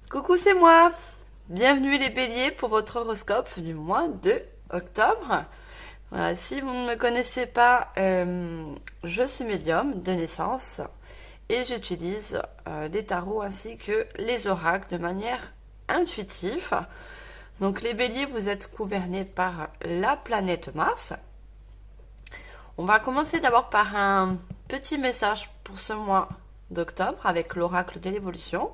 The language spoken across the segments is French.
Coucou, c'est moi. Bienvenue les béliers pour votre horoscope du mois de octobre. Voilà, si vous ne me connaissez pas, je suis médium de naissance et j'utilise les tarots ainsi que les oracles de manière intuitive. Donc les béliers, vous êtes gouvernés par la planète Mars. On va commencer d'abord par un petit message pour ce mois d'octobre avec l'oracle de l'évolution.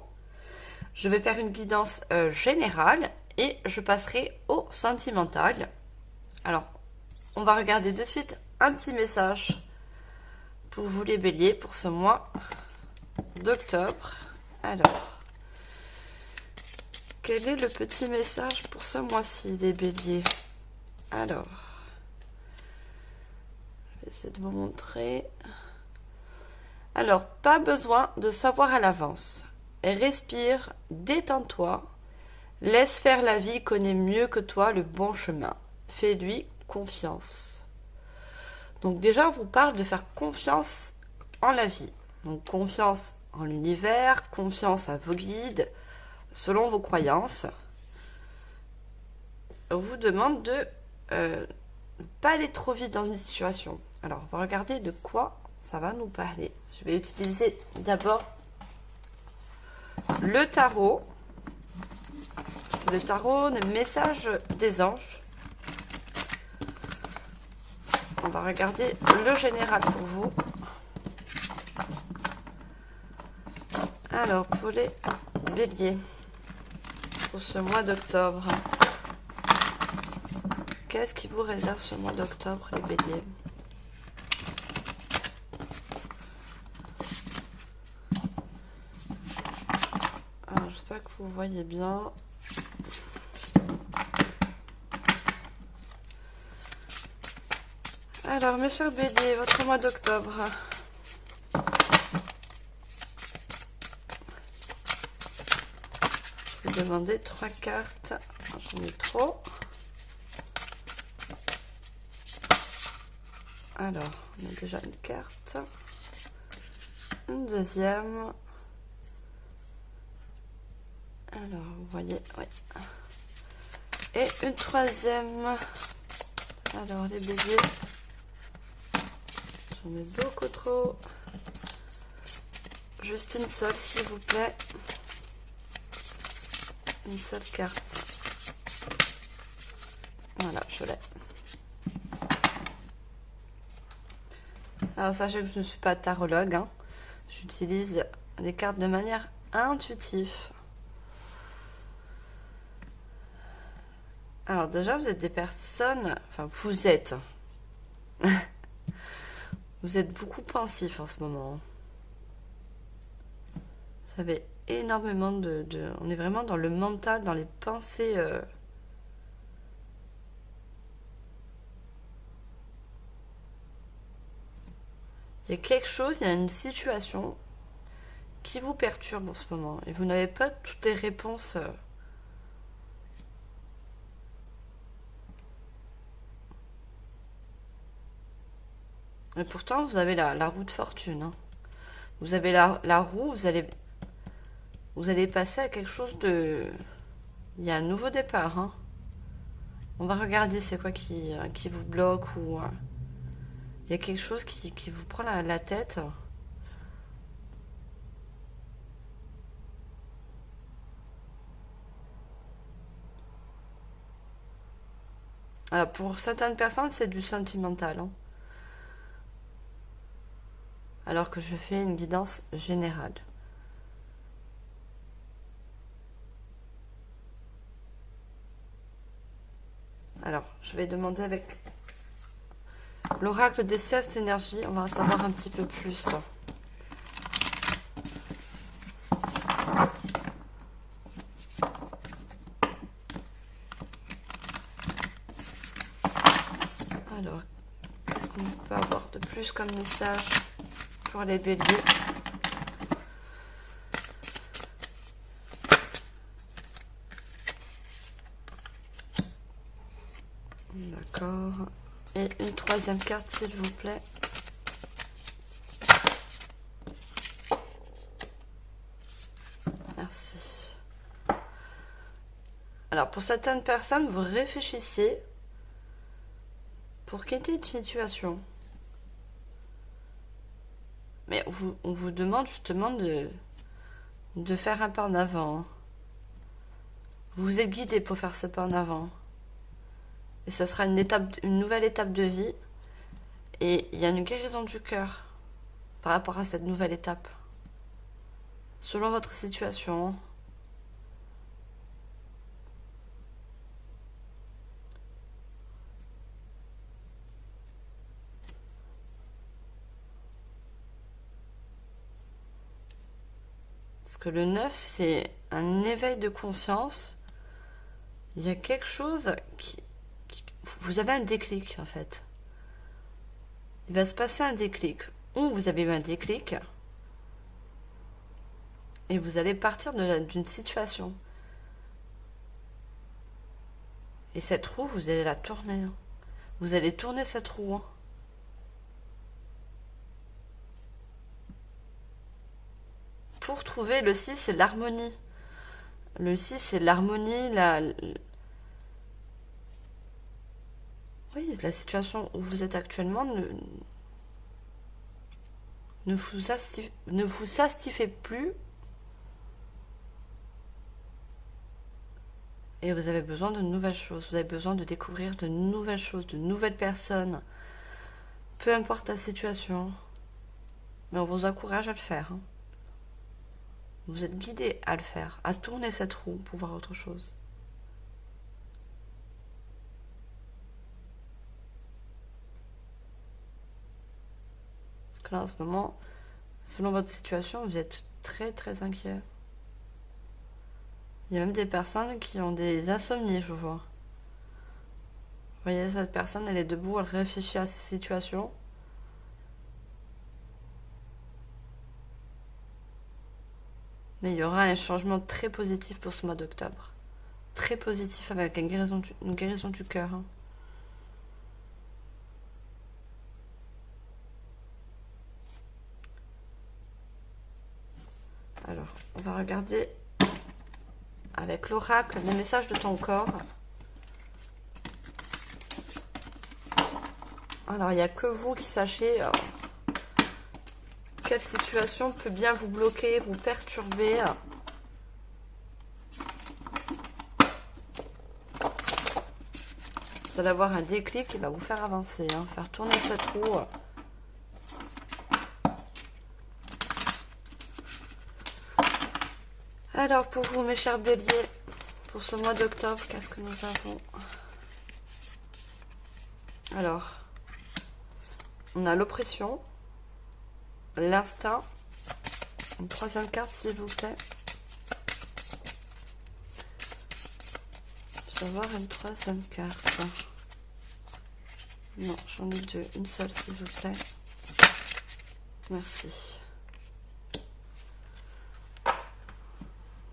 Je vais faire une guidance générale et je passerai au sentimental. Alors, on va regarder de suite un petit message pour vous les béliers pour ce mois d'octobre. Alors, quel est le petit message pour ce mois-ci les béliers? Alors, je vais essayer de vous montrer. Alors, pas besoin de savoir à l'avance. Respire, détends-toi, laisse faire la vie, connaît mieux que toi le bon chemin. Fais-lui confiance. Donc déjà, on vous parle de faire confiance en la vie. Donc confiance en l'univers, confiance à vos guides, selon vos croyances. On vous demande de ne pas aller trop vite dans une situation. Alors, on va regarder de quoi ça va nous parler. Je vais utiliser d'abord le tarot. C'est le tarot, le message des anges. On va regarder le général pour vous. Alors, pour les béliers, pour ce mois d'octobre, qu'est-ce qui vous réserve ce mois d'octobre, les béliers? Alors, j'espère que vous voyez bien. Alors, mes chers béliers, votre mois d'octobre. Je vais demander 3 cartes. J'en ai trop. Alors, on a déjà une carte. Une deuxième. Alors, vous voyez, oui. Et une troisième. Alors, les béliers. J'en ai beaucoup trop. Juste une seule, s'il vous plaît. Une seule carte. Voilà, je l'ai. Alors, sachez que je ne suis pas tarologue. Hein. J'utilise les cartes de manière intuitive. Alors, déjà, vous êtes des personnes... Enfin, vous êtes... Vous êtes beaucoup pensif en ce moment. Vous avez énormément on est vraiment dans le mental, dans les pensées. Il y a quelque chose, il y a une situation qui vous perturbe en ce moment. Et vous n'avez pas toutes les réponses. Et pourtant, vous avez la roue de fortune. Hein. Vous avez la roue, vous allez passer à quelque chose de... Il y a un nouveau départ. Hein. On va regarder c'est quoi qui vous bloque ou... il y a quelque chose qui vous prend la tête. Alors, pour certaines personnes, c'est du sentimental. Hein. Alors que je fais une guidance générale. Alors, je vais demander avec l'oracle des 7 énergies, on va en savoir un petit peu plus. Alors, qu'est-ce qu'on peut avoir de plus comme message pour les béliers? D'accord. Et une troisième carte, s'il vous plaît. Merci. Alors, pour certaines personnes, vous réfléchissez pour quitter une situation. Mais on vous demande justement de faire un pas en avant. Vous êtes guidé pour faire ce pas en avant. Et ça sera une nouvelle étape de vie. Et il y a une guérison du cœur par rapport à cette nouvelle étape. Selon votre situation. Parce que le 9, c'est un éveil de conscience. Il y a quelque chose vous avez un déclic en fait. Il va se passer un déclic. Ou vous avez eu un déclic. Et vous allez partir d'une situation. Et cette roue, vous allez la tourner. Vous allez tourner cette roue. Pour trouver le 6, c'est l'harmonie. Le 6, c'est l'harmonie, oui, la situation où vous êtes actuellement ne vous satisfait plus. Et vous avez besoin de nouvelles choses. Vous avez besoin de découvrir de nouvelles choses, de nouvelles personnes. Peu importe la situation. Mais on vous encourage à le faire. Vous êtes guidé à le faire, à tourner cette roue pour voir autre chose. Parce que là, en ce moment, selon votre situation, vous êtes très très inquiet. Il y a même des personnes qui ont des insomnies, je vois. Vous voyez, cette personne, elle est debout, elle réfléchit à sa situation. Mais il y aura un changement très positif pour ce mois d'octobre. Très positif avec une guérison du cœur. Alors, on va regarder avec l'oracle les messages de ton corps. Alors, il n'y a que vous qui sachez quelle situation peut bien vous bloquer, vous perturber. Vous allez avoir un déclic qui va vous faire avancer, faire tourner cette roue. Alors, pour vous, mes chers béliers, pour ce mois d'octobre, qu'est-ce que nous avons? Alors, on a l'oppression, l'instinct, une troisième carte, s'il vous plaît. Je vais avoir une troisième carte. Non, j'en ai deux. Une seule, s'il vous plaît. Merci.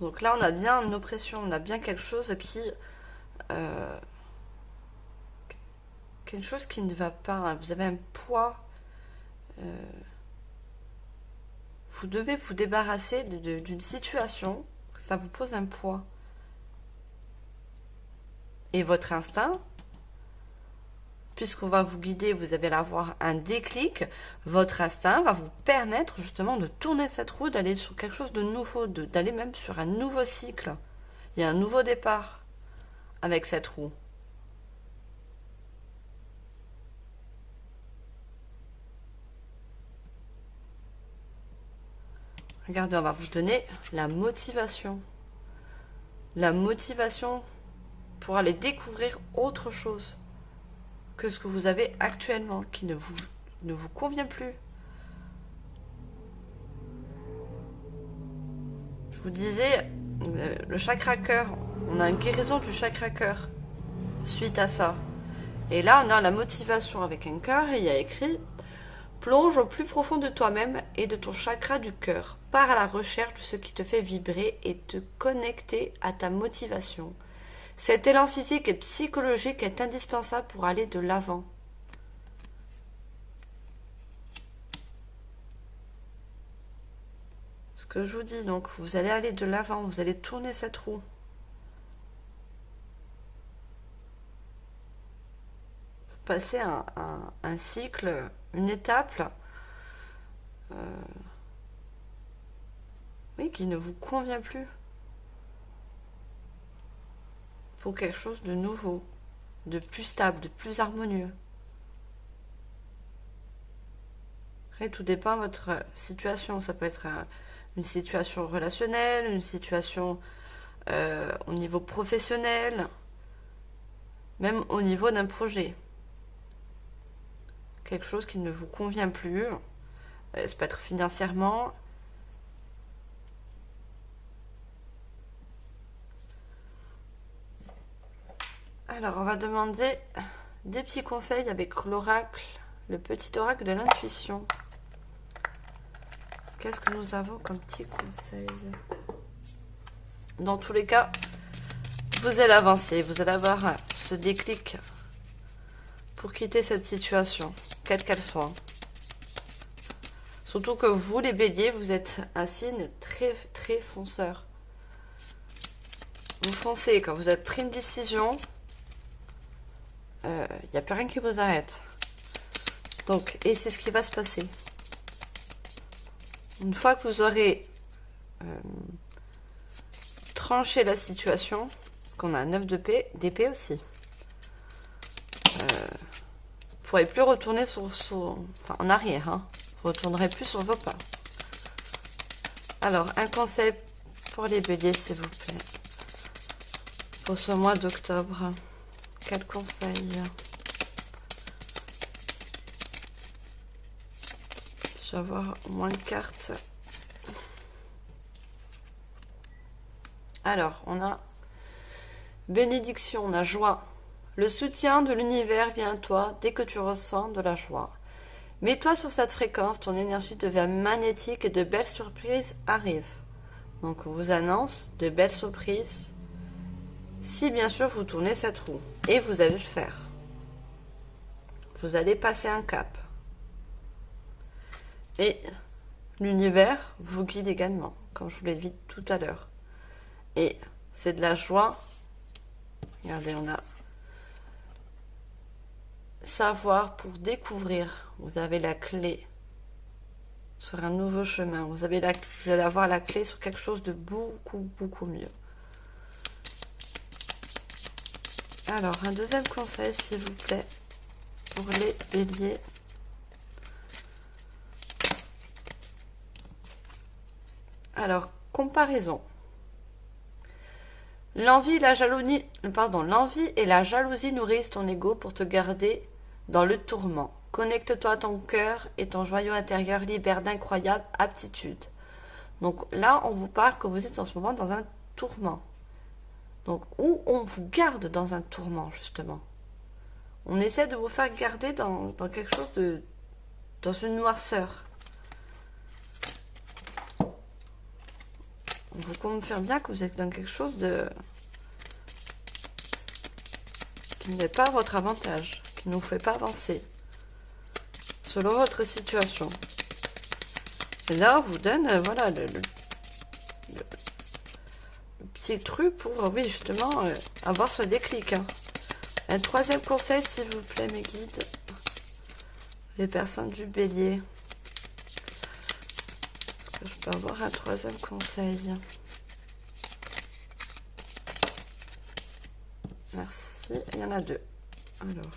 Donc là, on a bien une oppression, on a bien quelque chose qui ne va pas. Vous avez un poids. Vous devez vous débarrasser d'une situation. Ça vous pose un poids. Et votre instinct, puisqu'on va vous guider, vous allez avoir un déclic, votre instinct va vous permettre justement de tourner cette roue, d'aller sur quelque chose de nouveau, d'aller même sur un nouveau cycle. Il y a un nouveau départ avec cette roue. Regardez, on va vous donner la motivation. La motivation pour aller découvrir autre chose que ce que vous avez actuellement, qui ne vous convient plus. Je vous disais, le chakra cœur, on a une guérison du chakra cœur suite à ça. Et là, on a la motivation avec un cœur et il y a écrit « Plonge au plus profond de toi-même et de ton chakra du cœur. Pars à la recherche de ce qui te fait vibrer et te connecter à ta motivation. Cet élan physique et psychologique est indispensable pour aller de l'avant. » Ce que je vous dis, donc, vous allez aller de l'avant, vous allez tourner cette roue. passer un cycle, une étape oui, qui ne vous convient plus pour quelque chose de nouveau, de plus stable, de plus harmonieux. Après, tout dépend de votre situation. Ça peut être une situation relationnelle, une situation au niveau professionnel, même au niveau d'un projet. Quelque chose qui ne vous convient plus. Ça peut être financièrement. Alors, on va demander des petits conseils avec l'oracle, le petit oracle de l'intuition. Qu'est-ce que nous avons comme petits conseils? Dans tous les cas, vous allez avancer, vous allez avoir ce déclic pour quitter cette situation, quelle qu'elle soit. Surtout que vous, les béliers, vous êtes un signe très, très fonceur. Vous foncez, quand vous avez pris une décision, il n'y a plus rien qui vous arrête. Donc, et c'est ce qui va se passer. Une fois que vous aurez tranché la situation, parce qu'on a un 9 d'épée aussi, vous ne pourrez plus retourner enfin, en arrière. Hein. Vous ne retournerez plus sur vos pas. Alors, un conseil pour les béliers, s'il vous plaît. Pour ce mois d'octobre, quel conseil? Je vais avoir au moins une carte. Alors, on a bénédiction, on a joie. Le soutien de l'univers vient à toi dès que tu ressens de la joie. Mets-toi sur cette fréquence, ton énergie devient magnétique et de belles surprises arrivent. Donc, on vous annonce de belles surprises. Si bien sûr vous tournez cette roue, et vous allez le faire. Vous allez passer un cap. Et l'univers vous guide également, comme je vous l'ai dit tout à l'heure. Et c'est de la joie. Regardez, on a savoir pour découvrir. Vous avez la clé sur un nouveau chemin. Vous allez avoir la clé sur quelque chose de beaucoup, beaucoup mieux. Alors, un deuxième conseil, s'il vous plaît, pour les béliers. Alors, comparaison. L'envie et la jalousie nourrissent ton ego pour te garder dans le tourment. Connecte-toi à ton cœur et ton joyau intérieur libère d'incroyables aptitudes. Donc là, on vous parle que vous êtes en ce moment dans un tourment. Donc, où on vous garde dans un tourment, justement. On essaie de vous faire garder dans quelque chose de... dans une noirceur. On vous confirme bien que vous êtes dans quelque chose de... qui n'est pas à votre avantage, qui ne vous fait pas avancer, selon votre situation. Et là, on vous donne, voilà, le petit truc pour, oui, justement, avoir ce déclic. Hein. Un troisième conseil, s'il vous plaît, mes guides, les personnes du bélier. Est-ce que je peux avoir un troisième conseil? Merci. Il y en a deux. Alors,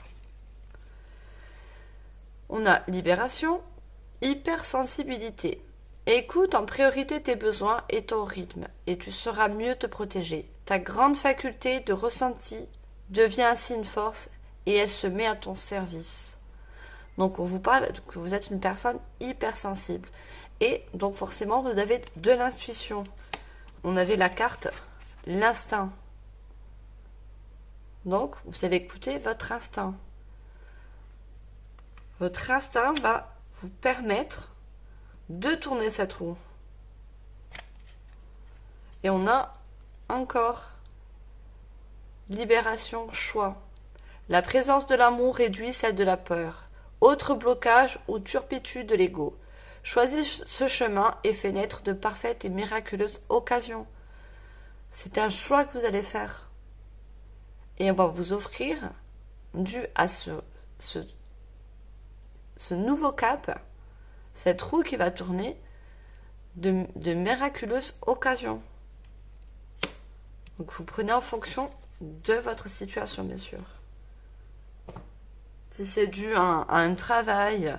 on a libération, hypersensibilité. Écoute en priorité tes besoins et ton rythme, et tu sauras mieux te protéger. Ta grande faculté de ressenti devient ainsi une force, et elle se met à ton service. Donc, on vous parle que vous êtes une personne hypersensible. Et donc, forcément, vous avez de l'intuition. On avait la carte, l'instinct. Donc, vous allez écouter votre instinct. Votre instinct va vous permettre de tourner cette roue. Et on a encore libération, choix. La présence de l'amour réduit celle de la peur. Autre blocage ou turpitude de l'ego. Choisis ce chemin et fais naître de parfaites et miraculeuses occasions. C'est un choix que vous allez faire. Et on va vous offrir, dû à ce ce nouveau cap, cette roue qui va tourner, de miraculeuses occasions. Donc vous prenez en fonction de votre situation, bien sûr. Si c'est dû à un travail,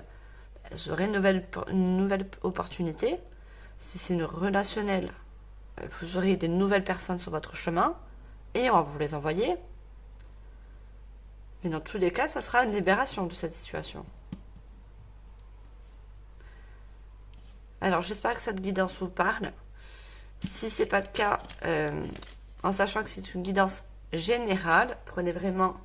vous aurez une nouvelle opportunité. Si c'est une relationnelle, vous aurez des nouvelles personnes sur votre chemin et on va vous les envoyer. Mais dans tous les cas, ça sera une libération de cette situation. Alors, j'espère que cette guidance vous parle. Si ce n'est pas le cas, en sachant que c'est une guidance générale, prenez vraiment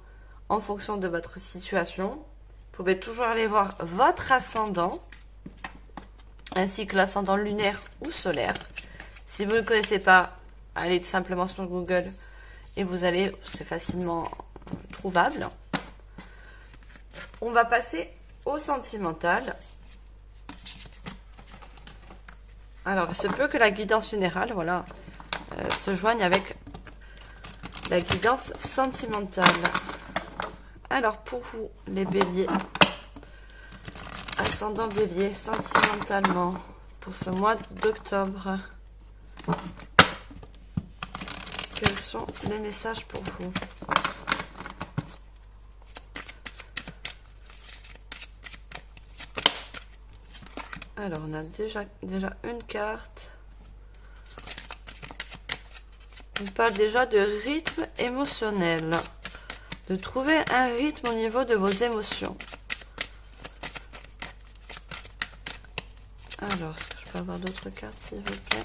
en fonction de votre situation. Vous pouvez toujours aller voir votre ascendant, ainsi que l'ascendant lunaire ou solaire. Si vous ne le connaissez pas, allez simplement sur Google et vous allez, c'est facilement trouvable. On va passer au sentimental. Alors, il se peut que la guidance générale, voilà, se joigne avec la guidance sentimentale. Alors, pour vous, les béliers, ascendant bélier, sentimentalement, pour ce mois d'octobre, quels sont les messages pour vous? Alors, on a déjà une carte. On parle déjà de rythme émotionnel. De trouver un rythme au niveau de vos émotions. Alors, est-ce que je peux avoir d'autres cartes, s'il vous plaît?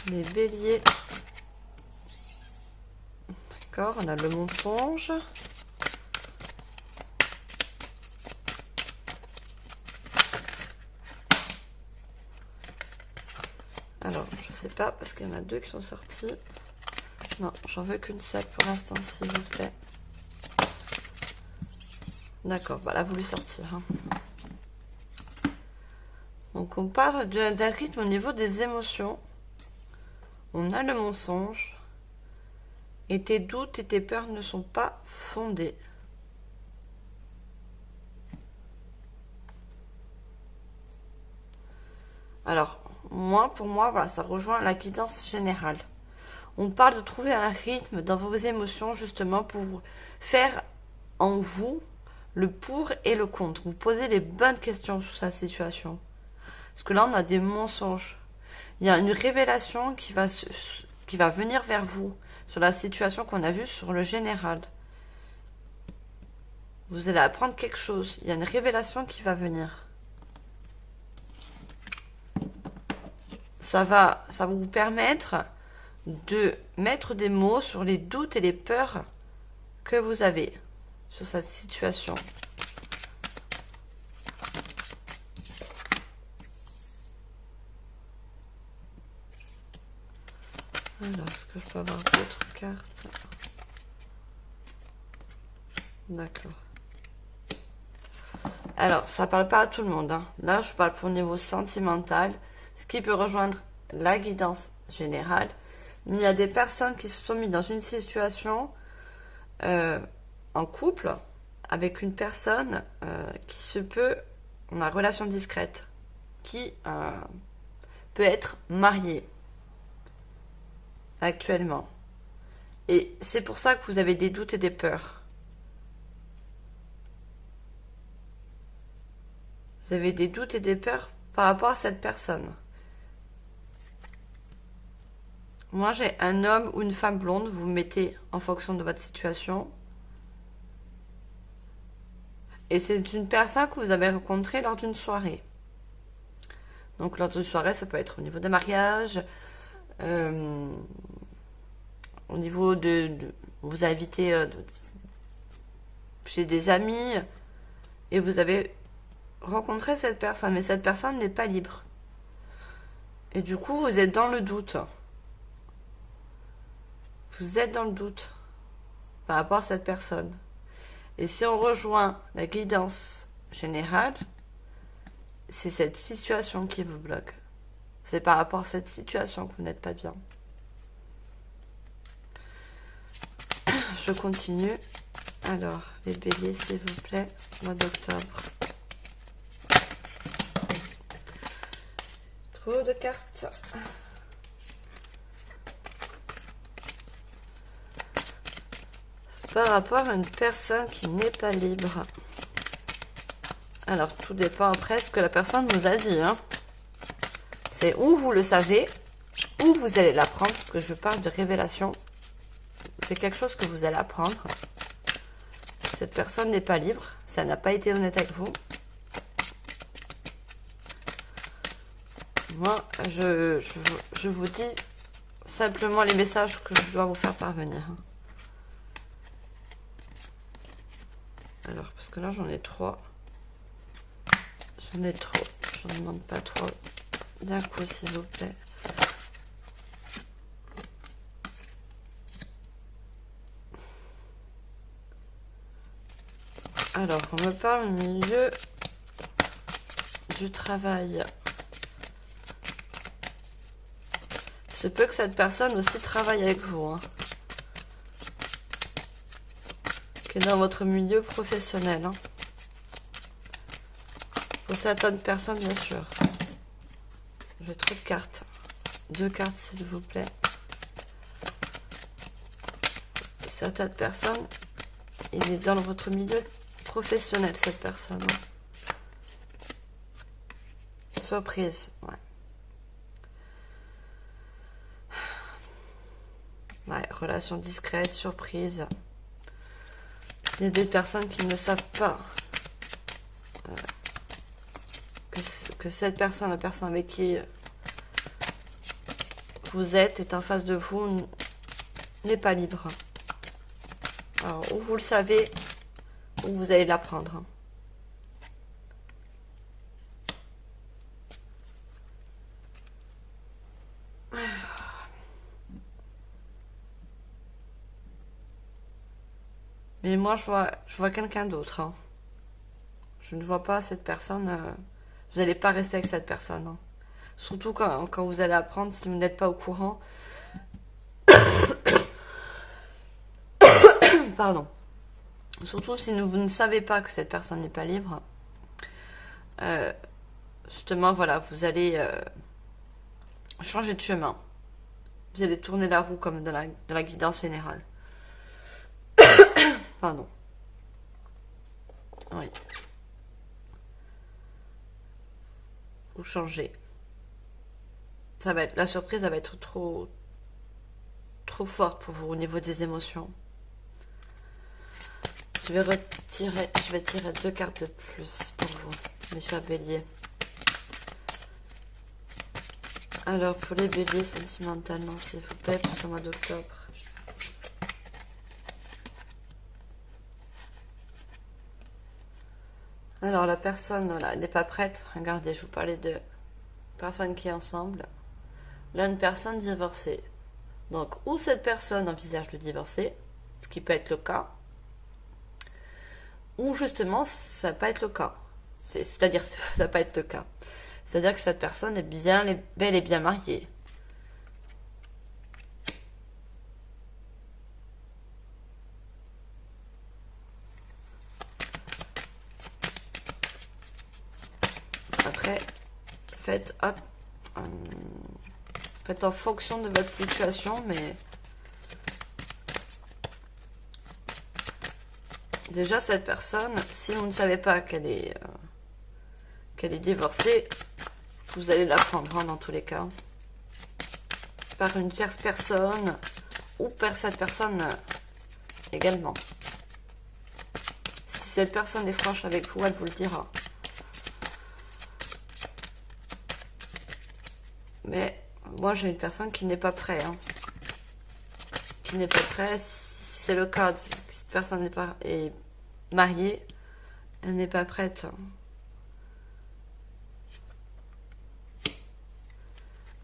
Les béliers. D'accord, on a le mensonge. Alors, je sais pas, parce qu'il y en a deux qui sont sortis. Non, j'en veux qu'une seule pour l'instant, s'il vous plaît. D'accord, bah, elle a voulu sortir. Hein. Donc, on parle d'un rythme au niveau des émotions. On a le mensonge. Et tes doutes et tes peurs ne sont pas fondés. Alors, pour moi, voilà, ça rejoint la guidance générale. On parle de trouver un rythme dans vos émotions, justement, pour faire en vous le pour et le contre. Vous posez les bonnes questions sur sa situation. Parce que là, on a des mensonges. Il y a une révélation qui va venir vers vous sur la situation qu'on a vue sur le général. Vous allez apprendre quelque chose. Il y a une révélation qui va venir. Ça va vous permettre de mettre des mots sur les doutes et les peurs que vous avez sur cette situation. Alors, est-ce que je peux avoir d'autres cartes? D'accord. Alors, ça parle pas à tout le monde. Hein. Là, je parle pour le niveau sentimental, ce qui peut rejoindre la guidance générale. Mais il y a des personnes qui se sont mises dans une situation en couple avec une personne qui se peut, on a relation discrète, qui peut être mariée actuellement. Et c'est pour ça que vous avez des doutes et des peurs. Vous avez des doutes et des peurs par rapport à cette personne. Moi, j'ai un homme ou une femme blonde, vous mettez en fonction de votre situation. Et c'est une personne que vous avez rencontrée lors d'une soirée. Donc, lors d'une soirée, ça peut être au niveau des mariages, au niveau vous invitez chez des amis, et vous avez rencontré cette personne, mais cette personne n'est pas libre. Et du coup, vous êtes dans le doute. Vous êtes dans le doute par rapport à cette personne. Et si on rejoint la guidance générale, c'est cette situation qui vous bloque. C'est par rapport à cette situation que vous n'êtes pas bien. je continue. Alors, les béliers, s'il vous plaît, mois d'octobre. Trop de cartes. C'est par rapport à une personne qui n'est pas libre. Alors, tout dépend après ce que la personne nous a dit. Hein. C'est où vous le savez, où vous allez l'apprendre, parce que je parle de révélation. C'est quelque chose que vous allez apprendre. Cette personne n'est pas libre, ça n'a pas été honnête avec vous. Moi, je vous dis simplement les messages que je dois vous faire parvenir. Alors, parce que là, j'en ai 3. J'en ai trop. Je ne demande pas trop. D'un coup, s'il vous plaît. Alors, on me parle au milieu du travail. Il se peut que cette personne aussi travaille avec vous. Hein. Qui est dans votre milieu professionnel. Hein. Pour certaines personnes, bien sûr. J'ai trop de cartes. 2 cartes, s'il vous plaît. Certaines personnes, il est dans votre milieu professionnel, cette personne. Hein. Surprise, ouais. Ouais, relation discrète, surprise. Il y a des personnes qui ne savent pas que cette personne, la personne avec qui vous êtes, est en face de vous, n'est pas libre. Alors, ou vous le savez, ou vous allez l'apprendre. Mais moi, je vois quelqu'un d'autre. Hein. Je ne vois pas cette personne. Vous n'allez pas rester avec cette personne. Hein. Surtout quand vous allez apprendre, si vous n'êtes pas au courant. Pardon. Surtout si vous ne savez pas que cette personne n'est pas libre. Justement, voilà, vous allez changer de chemin. Vous allez tourner la roue comme dans la guidance générale. Pardon. Oui. Vous changez. Ça va être, la surprise, ça va être trop forte pour vous au niveau des émotions. Je vais tirer 2 cartes de plus pour vous, mes chers béliers. Alors, pour les béliers, sentimentalement, s'il vous plaît, pour ce mois d'octobre. Alors, la personne, voilà, n'est pas prête. Regardez, je vous parlais de personnes qui est ensemble. Là, une personne divorcée. Donc, ou cette personne envisage de divorcer, ce qui peut être le cas, ou justement, ça va pas être le cas. C'est-à-dire, ça va pas être le cas. C'est-à-dire que cette personne est bel et bien mariée. Après, faites en fonction de votre situation, mais déjà cette personne, si vous ne savez pas qu'elle est divorcée, vous allez l'apprendre dans tous les cas. Par une tierce personne ou par cette personne également. Si cette personne est franche avec vous, elle vous le dira. Mais moi, j'ai une personne qui n'est pas prête. Hein. Qui n'est pas prête. Si c'est le cas, si cette personne est mariée, elle n'est pas prête.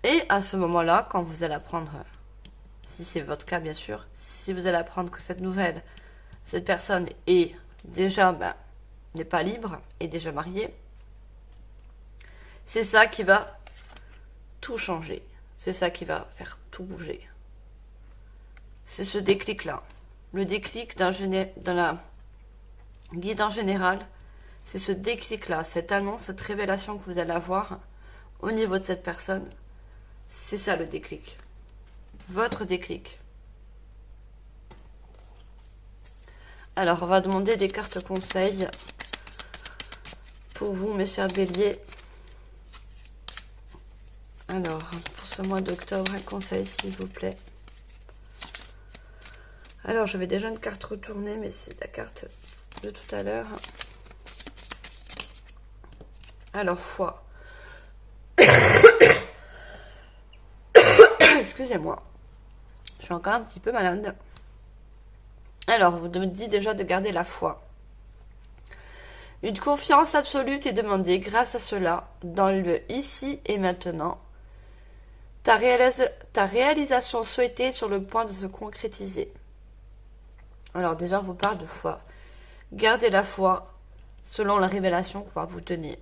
Et à ce moment-là, quand vous allez apprendre, si c'est votre cas bien sûr, si vous allez apprendre que cette personne est déjà, n'est pas libre, est déjà mariée, c'est ça qui va tout changer. C'est ça qui va faire tout bouger. C'est ce déclic-là. le déclic dans la guide en général, c'est ce déclic-là, cette annonce, cette révélation que vous allez avoir au niveau de cette personne. C'est ça le déclic. Votre déclic. Alors, on va demander des cartes conseils pour vous, mes chers béliers. Alors, pour ce mois d'octobre, un conseil, s'il vous plaît. Alors, j'avais déjà une carte retournée, mais c'est la carte de tout à l'heure. Alors, foi. Excusez-moi. Je suis encore un petit peu malade. Alors, vous me dites déjà de garder la foi. Une confiance absolue est demandée grâce à cela, dans le ici et maintenant. Ta réalisation souhaitée est sur le point de se concrétiser. Alors déjà, on vous parle de foi. Gardez la foi selon la révélation qu'on va vous donner.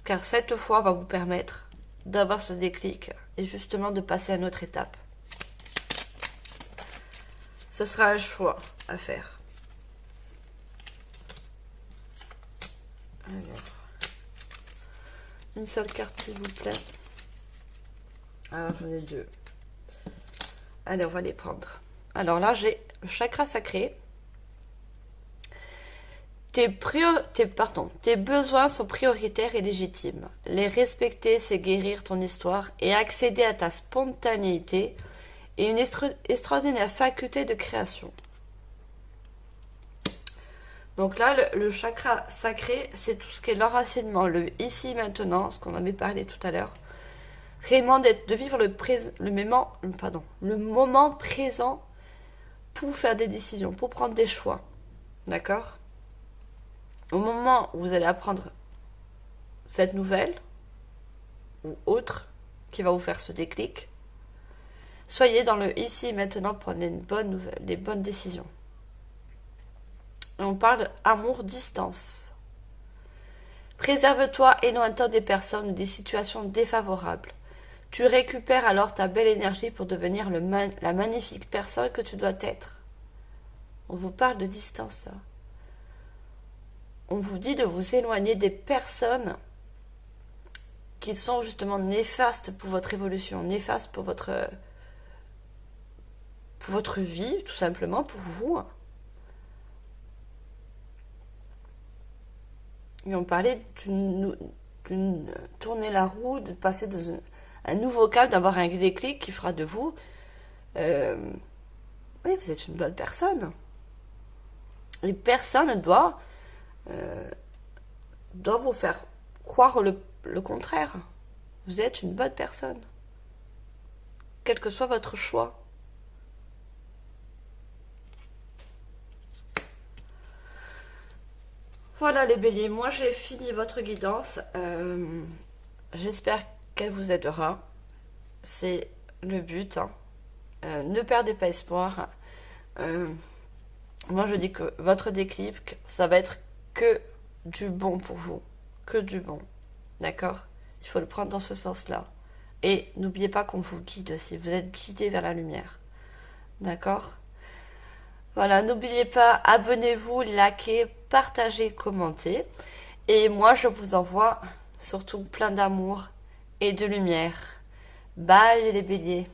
Car cette foi va vous permettre d'avoir ce déclic et justement de passer à une autre étape. Ce sera un choix à faire. Alors, une seule carte s'il vous plaît. Alors j'en ai deux. Allez, on va les prendre. Alors là, j'ai le chakra sacré. Tes besoins sont prioritaires et légitimes. Les respecter, c'est guérir ton histoire et accéder à ta spontanéité et une extraordinaire faculté de création. Donc là, le chakra sacré, c'est tout ce qui est l'enracinement, le ici, maintenant, ce qu'on avait parlé tout à l'heure. Vraiment de vivre le moment présent pour faire des décisions, pour prendre des choix. D'accord ? Au moment où vous allez apprendre cette nouvelle ou autre qui va vous faire ce déclic, soyez dans le ici et maintenant pour prendre les bonnes décisions. Et on parle amour-distance. Préserve-toi éloigne-toi des personnes ou des situations défavorables. Tu récupères alors ta belle énergie pour devenir la magnifique personne que tu dois être. On vous parle de distance là. On vous dit de vous éloigner des personnes qui sont justement néfastes pour votre évolution, néfastes pour votre vie, tout simplement, pour vous. Et on parlait d'une tourner la roue, de passer dans un nouveau cap, d'avoir un déclic qui fera de vous. Oui, vous êtes une bonne personne. Et personne doit vous faire croire le contraire. Vous êtes une bonne personne. Quel que soit votre choix. Voilà les béliers, moi j'ai fini votre guidance. J'espère qu'elle vous aidera. C'est le but. Hein. Ne perdez pas espoir. Moi je dis que votre déclic, ça va être que du bon pour vous. Que du bon. D'accord ? Il faut le prendre dans ce sens-là. Et n'oubliez pas qu'on vous guide aussi. Vous êtes guidé vers la lumière. D'accord ? Voilà, n'oubliez pas, abonnez-vous, likez, partagez, commentez. Et moi, je vous envoie surtout plein d'amour et de lumière. Bye les béliers.